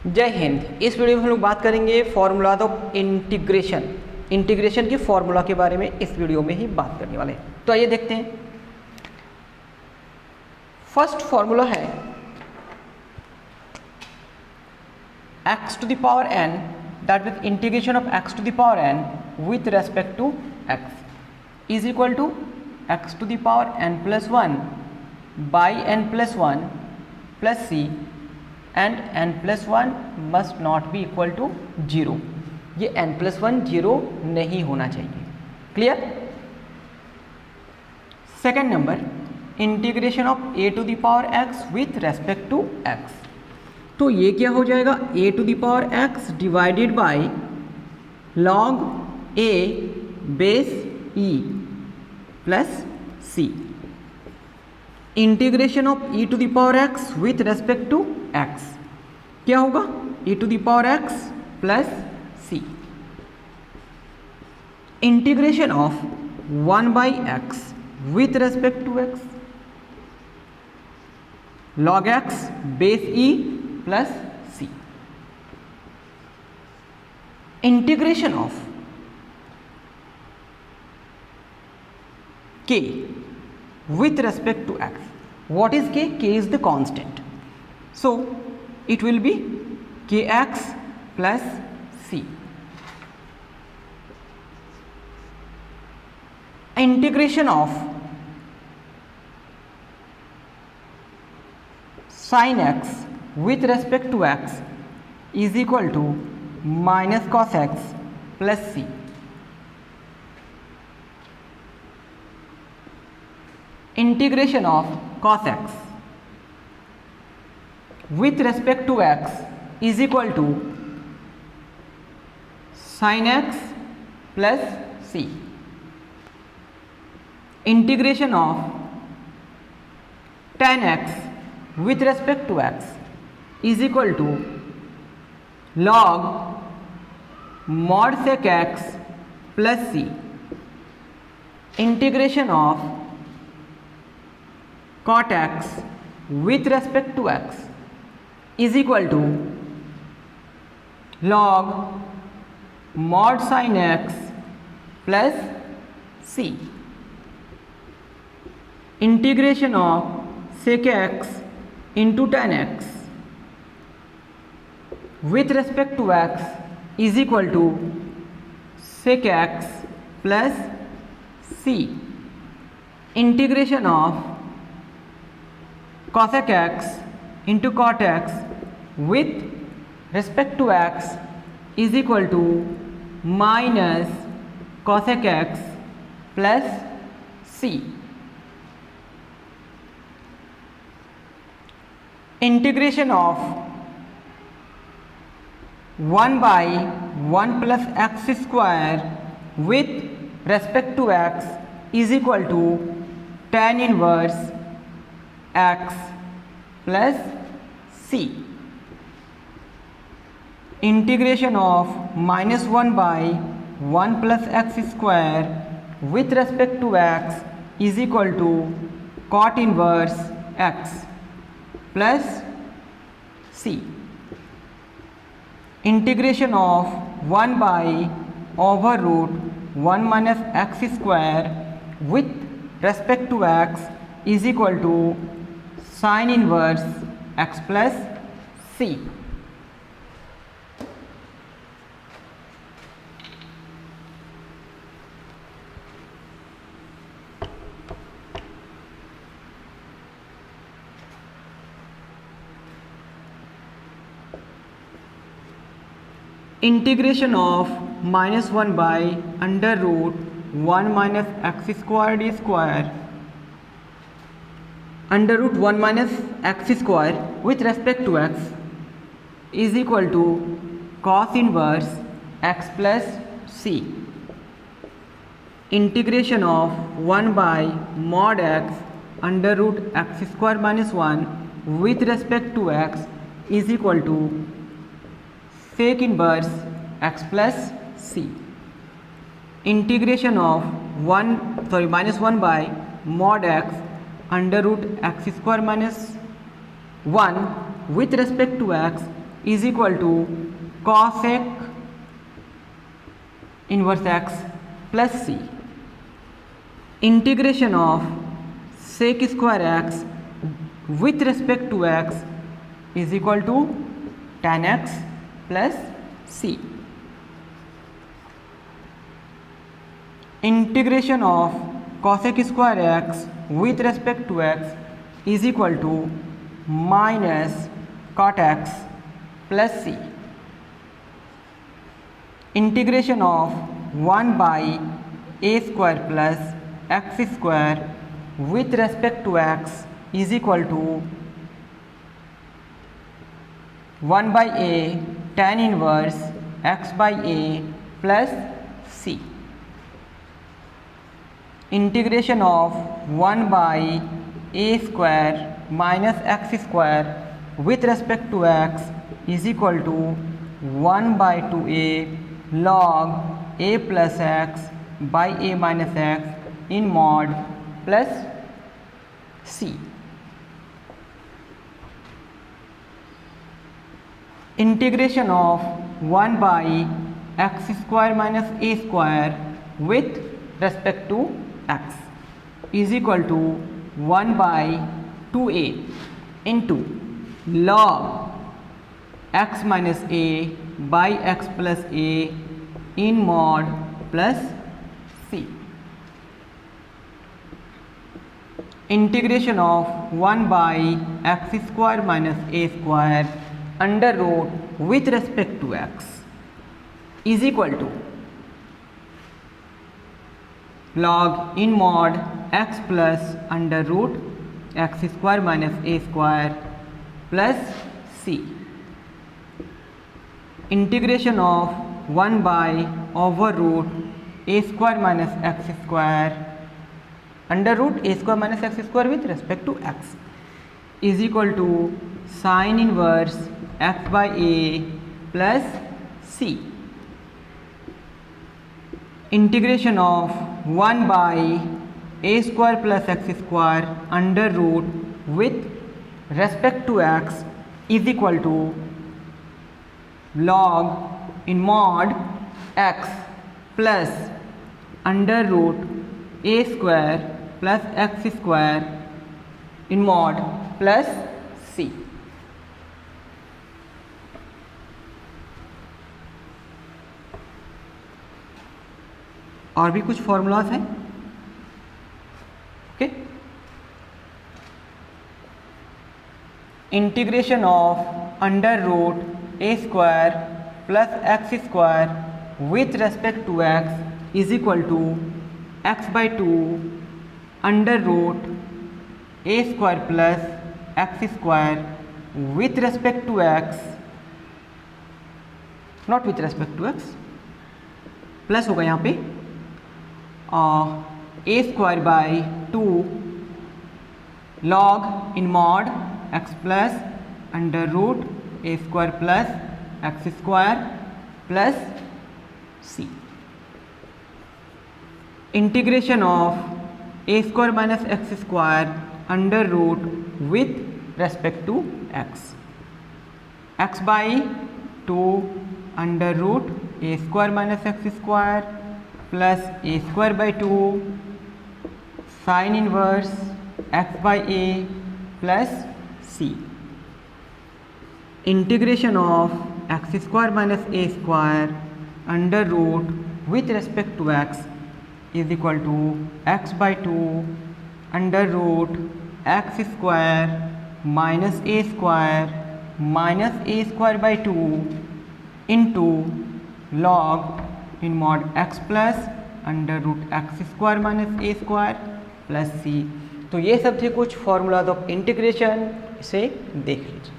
जय हिंद। इस वीडियो में हम लोग बात करेंगे फॉर्मूलाज ऑफ इंटीग्रेशन की फॉर्मूला के बारे में इस वीडियो में ही बात करने वाले हैं। तो आइए देखते हैं। फर्स्ट फॉर्मूला है x to the power n, that means integration of x to the power n with respect to x is equal to x to the power n plus 1 by n plus 1 plus c and n plus 1 must not be equal to 0। ये n plus 1 0 नहीं होना चाहिए। Clear. Second number, integration of a to the power x with respect to x। तो ये क्या हो जाएगा, a to the power x divided by log a base e plus c। Integration of e to the power x with respect to x क्या होगा, e to the power x plus c। Integration of 1 by x with respect to x log x base e plus c। Integration of k with respect to x, what is k? K is the constant, so it will be kx plus c। integration of sin x with respect to x is equal to minus cos x plus c। Integration of cos x with respect to x is equal to sin x plus c। Integration of tan x with respect to x is equal to log mod sec x plus c। Integration of cot x with respect to x is equal to log mod sin x plus c। Integration of sec x into tan x with respect to x is equal to sec x plus c। Integration of cosec x into cot x with respect to x is equal to minus cosec x plus c। Integration of 1 by 1 plus x square with respect to x is equal to tan inverse x plus c। Integration of minus 1 by 1 plus x square with respect to x is equal to cot inverse x plus c। Integration of 1 by over root 1 minus x square with respect to x is equal to sin inverse x plus c। Integration of minus 1 by under root 1 minus x square d square under root 1 minus x square with respect to x is equal to cos inverse x plus c। Integration of 1 by mod x under root x square minus 1 with respect to x is equal to sec inverse x plus c। Integration of minus 1 by mod x under root x square minus 1 with respect to x is equal to cosec inverse x plus C. Integration of sec square x with respect to x is equal to tan x plus C. Integration of cosec square x with respect to x is equal to minus cot x plus C. Integration of 1 by a square plus x square with respect to x is equal to 1 by a tan inverse x by a plus C. Integration of 1 by a square minus x square with respect to x is equal to 1 by 2a log a plus x by a minus x in mod plus C. Integration of 1 by x square minus a square with respect to x is equal to 1 by 2a into log x minus a by x plus a in mod plus C. Integration of 1 by x square minus a square under root with respect to x is equal to log in mod x plus under root x square minus a square plus C. Integration of 1 by over root a square minus x square under root a square minus x square with respect to x is equal to sine inverse x by a plus C. Integration of 1 by a square plus x square under root with respect to x is equal to log in mod x plus under root a square plus x square in mod plus c. और भी कुछ formulas हैं। Okay, integration of under root a square plus x square with respect to x is equal to x by 2 under root a square plus x square with respect to x, not with respect to x, plus होगा यहाँ पे a square by 2 log in mod x plus under root a square plus x square plus C. Integration of a square minus x square under root with respect to x, x by 2 under root a square minus x square plus a square by 2 sine inverse x by a plus C. Integration of x square minus a square under root with respect to x is equal to x by 2 under root x square minus a square by 2 into log in mod x plus under root x square minus a square plus c. तो ये सब थे कुछ formulas of integration, इसे देख लीजिए।